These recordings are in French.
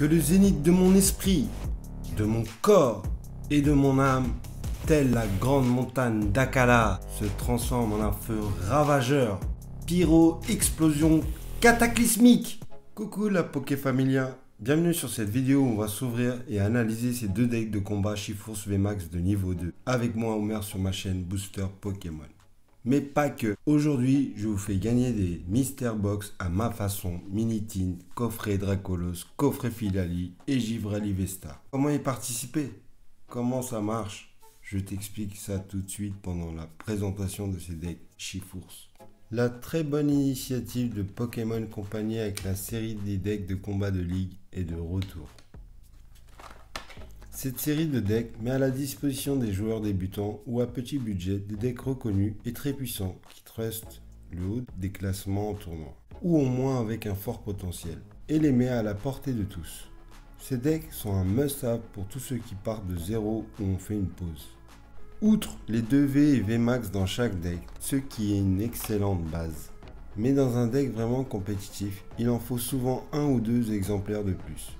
Que le zénith de mon esprit, de mon corps et de mon âme, telle la grande montagne d'Akala, se transforme en un feu ravageur, pyro-explosion cataclysmique. Coucou la Pokéfamilia, bienvenue sur cette vidéo où on va s'ouvrir et analyser ces deux decks de combat Shiforce VMAX de niveau 2, avec moi Omer sur ma chaîne Booster Pokémon. Mais pas que. Aujourd'hui, je vous fais gagner des Myster Box à ma façon, Minitin, coffret Dracolos, coffret Filali et Givrali Vesta. Comment y participer? Comment ça marche? Je t'explique ça tout de suite pendant la présentation de ces decks Shiforce. La très bonne initiative de Pokémon Company avec la série des decks de combat de ligue est de retour. Cette série de decks met à la disposition des joueurs débutants ou à petit budget des decks reconnus et très puissants qui trustent le haut des classements en tournoi, ou au moins avec un fort potentiel, et les met à la portée de tous. Ces decks sont un must-have pour tous ceux qui partent de zéro ou ont fait une pause. Outre les 2V et VMAX dans chaque deck, ce qui est une excellente base. Mais dans un deck vraiment compétitif, il en faut souvent un ou deux exemplaires de plus.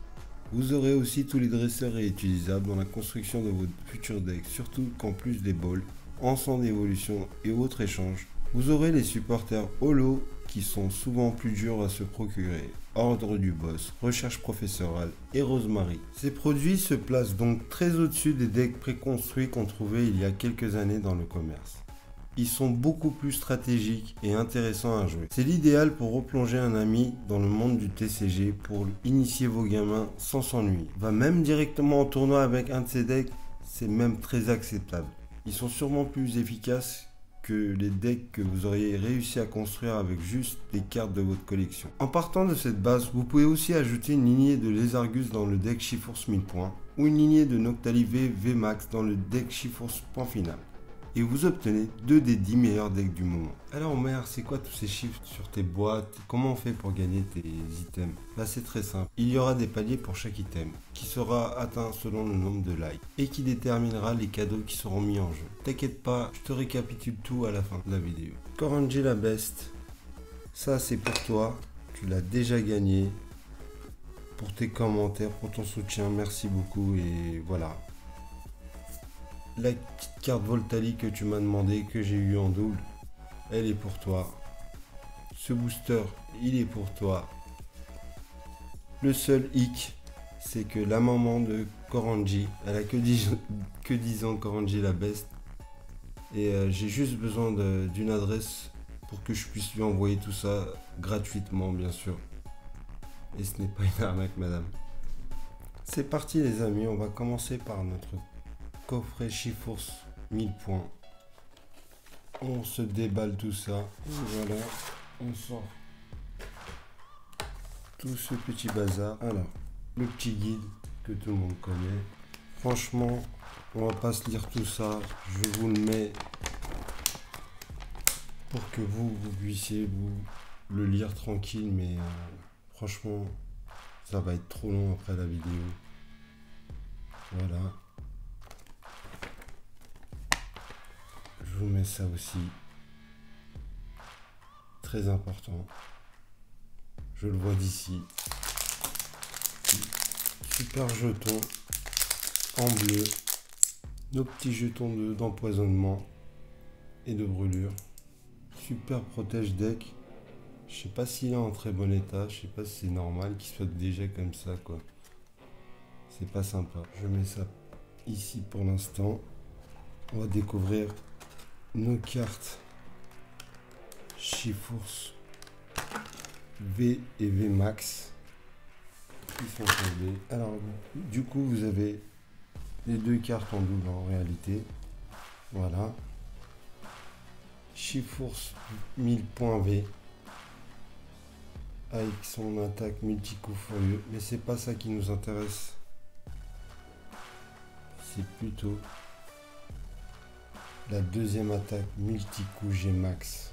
Vous aurez aussi tous les dresseurs réutilisables dans la construction de votre futur deck, surtout qu'en plus des balls, ensemble d'évolution et autres échanges, vous aurez les supporters holo qui sont souvent plus durs à se procurer. Ordre du Boss, Recherche Professorale et Rosemary. Ces produits se placent donc très au-dessus des decks préconstruits qu'on trouvait il y a quelques années dans le commerce. Ils sont beaucoup plus stratégiques et intéressants à jouer. C'est l'idéal pour replonger un ami dans le monde du TCG pour initier vos gamins sans s'ennuyer. Va même directement en tournoi avec un de ces decks, c'est même très acceptable. Ils sont sûrement plus efficaces que les decks que vous auriez réussi à construire avec juste des cartes de votre collection. En partant de cette base, vous pouvez aussi ajouter une lignée de Lézargus dans le deck Shiforce 1000 points ou une lignée de Noctali V VMAX dans le deck Shiforce point final. Et vous obtenez 2 des 10 meilleurs decks du moment. Alors Omer, c'est quoi tous ces chiffres sur tes boîtes? Comment on fait pour gagner tes items? Bah c'est très simple. Il y aura des paliers pour chaque item, qui sera atteint selon le nombre de likes, et qui déterminera les cadeaux qui seront mis en jeu. T'inquiète pas, je te récapitule tout à la fin de la vidéo. Koranji la Best, ça c'est pour toi, tu l'as déjà gagné. Pour tes commentaires, pour ton soutien, merci beaucoup et voilà. La petite carte Voltali que tu m'as demandé, que j'ai eu en double, elle est pour toi. Ce booster, il est pour toi. Le seul hic, c'est que la maman de Koranji, elle a que 10 ans, Koranji la Best. Et j'ai juste besoin d'une adresse pour que je puisse lui envoyer tout ça gratuitement, bien sûr. Et ce n'est pas une arnaque, madame. C'est parti les amis, on va commencer par notre coffret Shiforce 1000 points. On se déballe tout ça. Voilà, on sort tout ce petit bazar. Alors, le petit guide que tout le monde connaît. Franchement, on va pas se lire tout ça. Je vous le mets pour que vous puissiez vous le lire tranquille. Mais franchement, ça va être trop long après la vidéo. Voilà. Je vous mets ça aussi. Très important. Je le vois d'ici. Super jeton en bleu. Nos petits jetons d'empoisonnement et de brûlure. Super protège deck. Je sais pas s'il est en très bon état. Je sais pas si c'est normal qu'il soit déjà comme ça, quoi. C'est pas sympa. Je mets ça ici pour l'instant. On va découvrir nos cartes Shiforce V et VMAX qui sont tombées. Alors du coup vous avez les deux cartes en double en réalité. Voilà. Shiforce 1000 points V avec son attaque multi-coup furieux. Mais c'est pas ça qui nous intéresse. C'est plutôt la deuxième attaque multi-coup G-Max.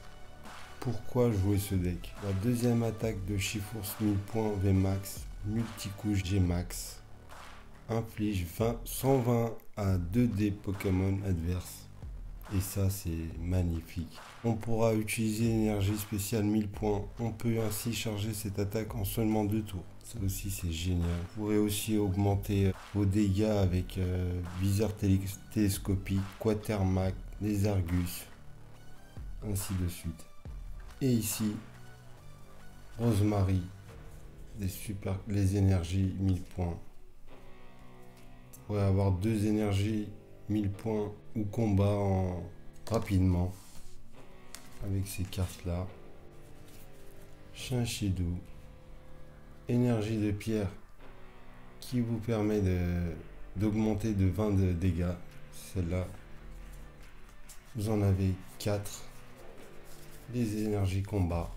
Pourquoi jouer ce deck? La deuxième attaque de Shiforce 1000 points VMAX multi-coup G-Max inflige 120 à 2D Pokémon adverses. Et ça c'est magnifique. On pourra utiliser l'énergie spéciale 1000 points. On peut ainsi charger cette attaque en seulement 2 tours. Ça aussi c'est génial. Vous pourrez aussi augmenter vos dégâts avec viseur télescopique, Quatermac, les Argus, ainsi de suite. Et ici, Rosemary, les énergies 1000 points. Vous pourrez avoir 2 énergies 1000 points ou combat rapidement avec ces cartes là. Shinshidou, énergie de pierre qui vous permet d'augmenter de 20 de dégâts. Celle-là, vous en avez 4. Les énergies combat,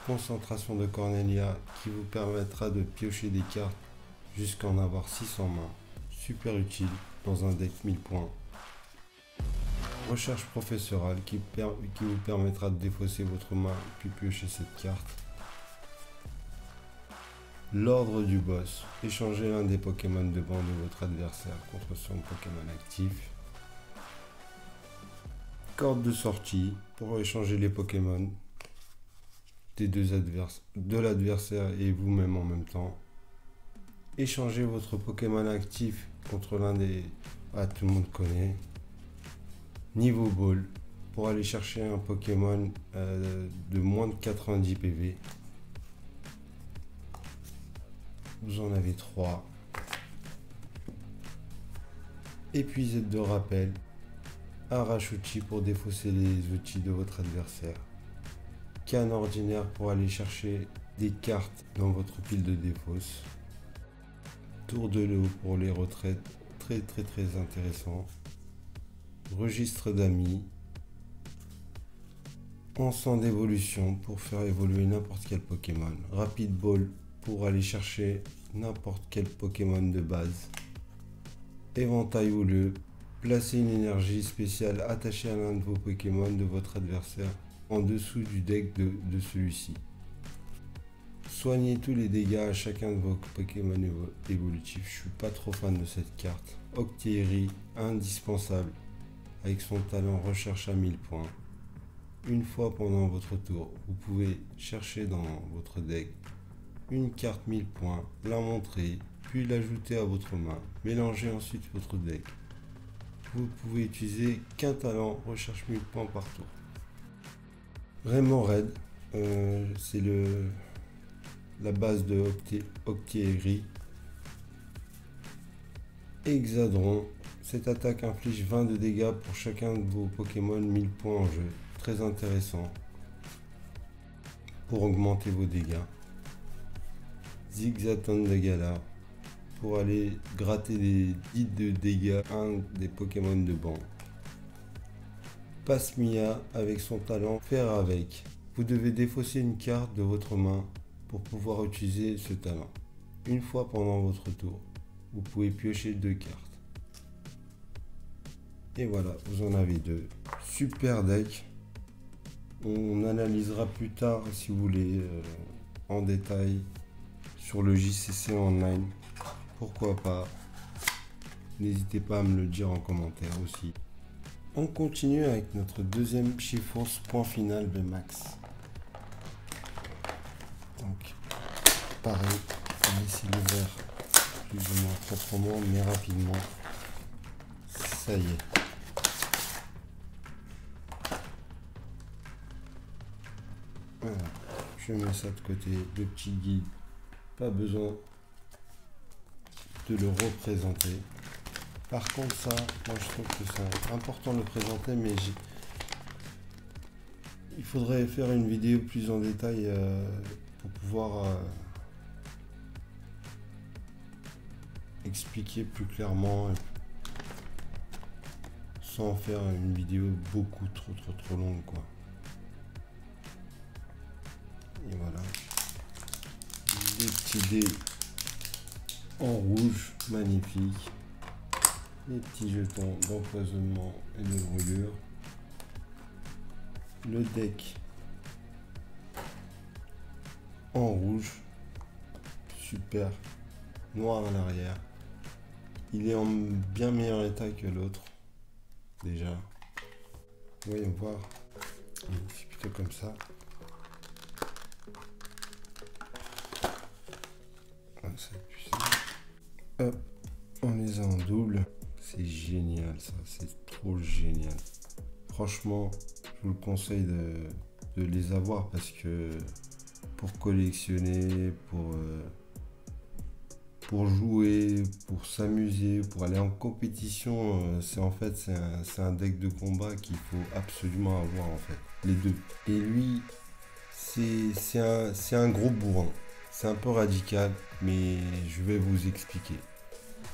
concentration de Cornelia qui vous permettra de piocher des cartes jusqu'à en avoir 6 en main. Super utile dans un deck 1000 points. Recherche professorale qui vous permettra de défausser votre main puis piocher cette carte. L'ordre du boss. Échangez l'un des Pokémon de banc de votre adversaire contre son Pokémon actif. Corde de sortie pour échanger les Pokémon de l'adversaire et vous-même en même temps. Échangez votre Pokémon actif contre l'un des... Ah, tout le monde connaît. Niveau Ball pour aller chercher un Pokémon de moins de 90 PV. Vous en avez 3. Épuisette de rappel. Arrache-outil pour défausser les outils de votre adversaire. Canne ordinaire pour aller chercher des cartes dans votre pile de défausse. Tour de l'eau pour les retraites. Très intéressant. Registre d'amis. Encens d'évolution pour faire évoluer n'importe quel Pokémon. Rapid Ball pour aller chercher n'importe quel Pokémon de base. Éventail houleux. Placez une énergie spéciale attachée à l'un de vos Pokémon de votre adversaire en dessous du deck de celui-ci. Soignez tous les dégâts à chacun de vos Pokémon évolutifs. Je suis pas trop fan de cette carte. Octillerie, indispensable, avec son talent recherche à 1000 points. Une fois pendant votre tour, vous pouvez chercher dans votre deck une carte 1000 points, la montrer, puis l'ajouter à votre main. Mélangez ensuite votre deck. Vous pouvez utiliser qu'un talent recherche 1000 points par tour. Remoraid, c'est la base de Octillerie. Hexadron, cette attaque inflige 20 de dégâts pour chacun de vos Pokémon 1000 points en jeu. Très intéressant pour augmenter vos dégâts. Zigzaton de Gala pour aller gratter des 10 de dégâts à un des Pokémon de banc. Pasmia avec son talent faire avec. Vous devez défausser une carte de votre main pour pouvoir utiliser ce talent. Une fois pendant votre tour, vous pouvez piocher 2 cartes. Et voilà, vous en avez 2. Super deck. On analysera plus tard, si vous voulez, en détail sur le JCC online. Pourquoi pas? N'hésitez pas à me le dire en commentaire aussi. On continue avec notre deuxième Chiffons point final de max. Donc, pareil, on essaie de le faire plus ou moins proprement, mais rapidement. Ça y est. Voilà, je mets ça de côté, le petit guide, pas besoin de le représenter. Par contre ça, moi je trouve que c'est important de le présenter, mais il faudrait faire une vidéo plus en détail pour pouvoir expliquer plus clairement, sans faire une vidéo beaucoup trop longue quoi. Et voilà, des petits dés en rouge, magnifique. Les petits jetons d'empoisonnement et de brûlure. Le deck en rouge, super, noir à l'arrière. Il est en bien meilleur état que l'autre, déjà. Voyons voir, c'est plutôt comme ça. commence à être puissant. Hop, on les a en double. C'est génial ça, c'est trop génial. Franchement, je vous le conseille de les avoir parce que pour collectionner, pour jouer, pour s'amuser, pour aller en compétition, c'est un deck de combat qu'il faut absolument avoir en fait, les deux. Et lui, c'est un gros bourrin. C'est un peu radical, mais je vais vous expliquer.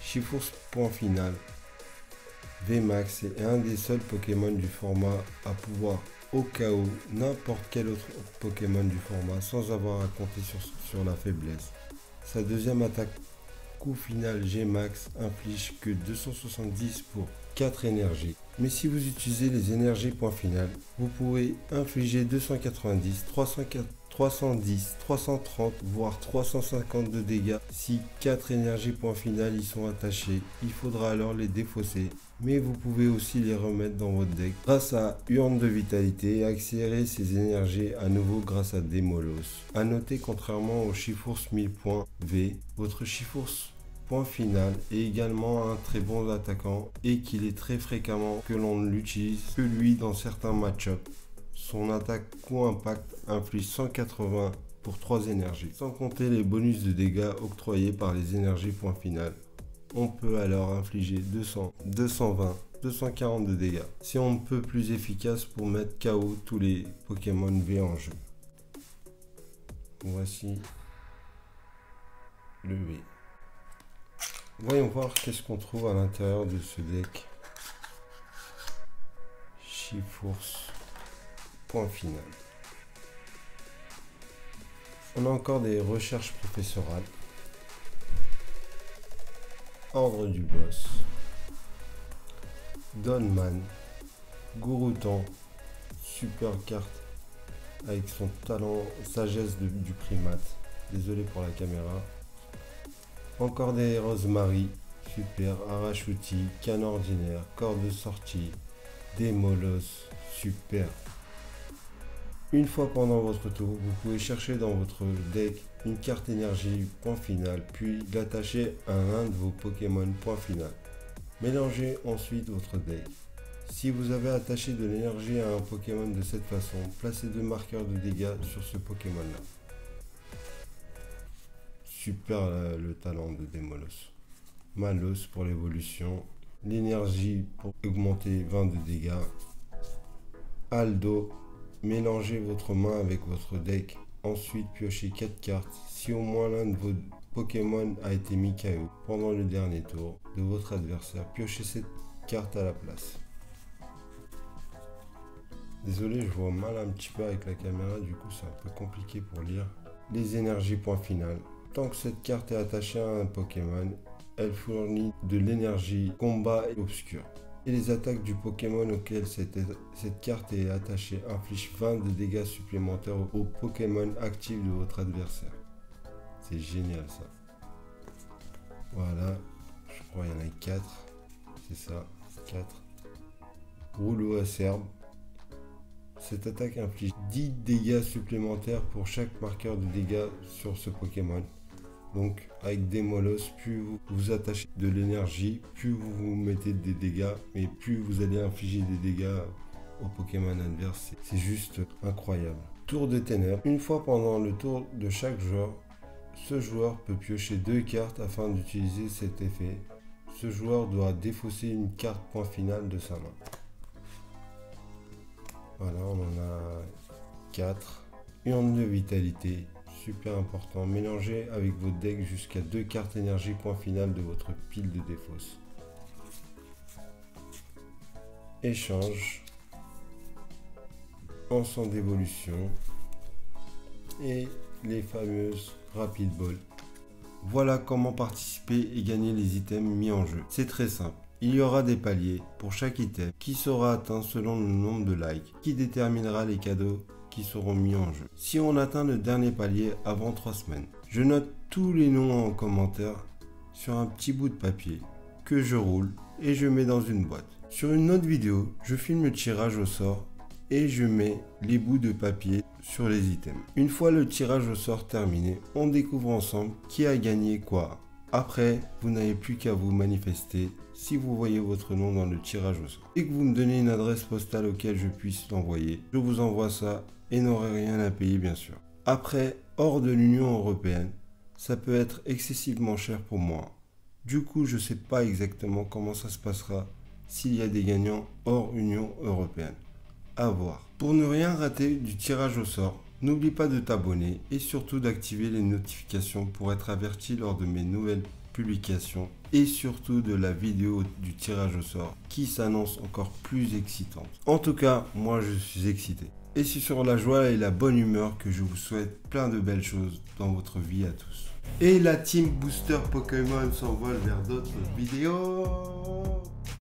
Chifours point final. VMAX est un des seuls Pokémon du format à pouvoir au KO n'importe quel autre Pokémon du format sans avoir à compter sur la faiblesse. Sa deuxième attaque coup final Gmax inflige que 270 pour 4 énergies. Mais si vous utilisez les énergies point final, vous pouvez infliger 290, 310, 330 voire 350 de dégâts. Si 4 énergies point final y sont attachées, il faudra alors les défausser. Mais vous pouvez aussi les remettre dans votre deck grâce à Urne de Vitalité et accélérer ces énergies à nouveau grâce à Démolos. A noter, contrairement au Chifours 1000 points V, votre Chifours point final est également un très bon attaquant et qu'il est très fréquemment que l'on ne l'utilise que lui dans certains match-ups. Son attaque coup impact inflige 180 pour 3 énergies, sans compter les bonus de dégâts octroyés par les énergies point final. On peut alors infliger 200, 220, 240 de dégâts. C'est un peu plus efficace pour mettre KO tous les Pokémon V en jeu. Voici le V. Voyons voir qu'est-ce qu'on trouve à l'intérieur de ce deck. Chifours point final. On a encore des recherches professorales. Ordre du boss. Donman. Gouroutan. Super carte avec son talent sagesse du primate. Désolé pour la caméra. Encore des Rosemary. Super. Arachuti. Canne ordinaire. Corps de sortie. Démolos. Super. Une fois pendant votre tour, vous pouvez chercher dans votre deck une carte énergie point final, puis l'attacher à un de vos Pokémon point final. Mélangez ensuite votre deck. Si vous avez attaché de l'énergie à un Pokémon de cette façon, placez 2 marqueurs de dégâts sur ce Pokémon là. Super le talent de Démolos. Malos pour l'évolution. L'énergie pour augmenter 20 de dégâts. Aldo. Mélangez votre main avec votre deck. Ensuite, piochez 4 cartes. Si au moins l'un de vos Pokémon a été mis KO pendant le dernier tour de votre adversaire, piochez cette carte à la place. Désolé, je vois mal un petit peu avec la caméra, du coup c'est un peu compliqué pour lire. Les énergies point final. Tant que cette carte est attachée à un Pokémon, elle fournit de l'énergie combat et obscur. Et les attaques du Pokémon auquel cette carte est attachée infligent 20 de dégâts supplémentaires au Pokémon actif de votre adversaire. C'est génial ça. Voilà, je crois qu'il y en a 4. C'est ça, 4. Rouleau acerbe. Cette attaque inflige 10 dégâts supplémentaires pour chaque marqueur de dégâts sur ce Pokémon. Donc avec Démolos, plus vous attachez de l'énergie, plus vous mettez des dégâts, mais plus vous allez infliger des dégâts au Pokémon adverse. C'est juste incroyable. Tour de ténèbres. Une fois pendant le tour de chaque joueur, ce joueur peut piocher 2 cartes afin d'utiliser cet effet. Ce joueur doit défausser une carte point final de sa main. Voilà, on en a 4. Urne de vitalité. Super important, mélangez avec votre deck jusqu'à 2 cartes énergie point final de votre pile de défausse. Échange, ensemble d'évolution et les fameuses Rapid Ball. Voilà comment participer et gagner les items mis en jeu. C'est très simple. Il y aura des paliers pour chaque item qui sera atteint selon le nombre de likes qui déterminera les cadeaux qui seront mis en jeu. Si on atteint le dernier palier avant 3 semaines, je note tous les noms en commentaire sur un petit bout de papier que je roule et je mets dans une boîte. Sur une autre vidéo, je filme le tirage au sort et je mets les bouts de papier sur les items. Une fois le tirage au sort terminé, on découvre ensemble qui a gagné quoi. Après, vous n'avez plus qu'à vous manifester si vous voyez votre nom dans le tirage au sort. Et que vous me donnez une adresse postale auquel je puisse l'envoyer, je vous envoie ça et n'aurai rien à payer bien sûr. Après, hors de l'Union européenne, ça peut être excessivement cher pour moi. Du coup, je ne sais pas exactement comment ça se passera s'il y a des gagnants hors Union européenne. À voir. Pour ne rien rater du tirage au sort, n'oublie pas de t'abonner et surtout d'activer les notifications pour être averti lors de mes nouvelles publications et surtout de la vidéo du tirage au sort qui s'annonce encore plus excitante. En tout cas, moi je suis excité. Et c'est sur la joie et la bonne humeur que je vous souhaite plein de belles choses dans votre vie à tous. Et la team Booster Pokémon s'envole vers d'autres vidéos.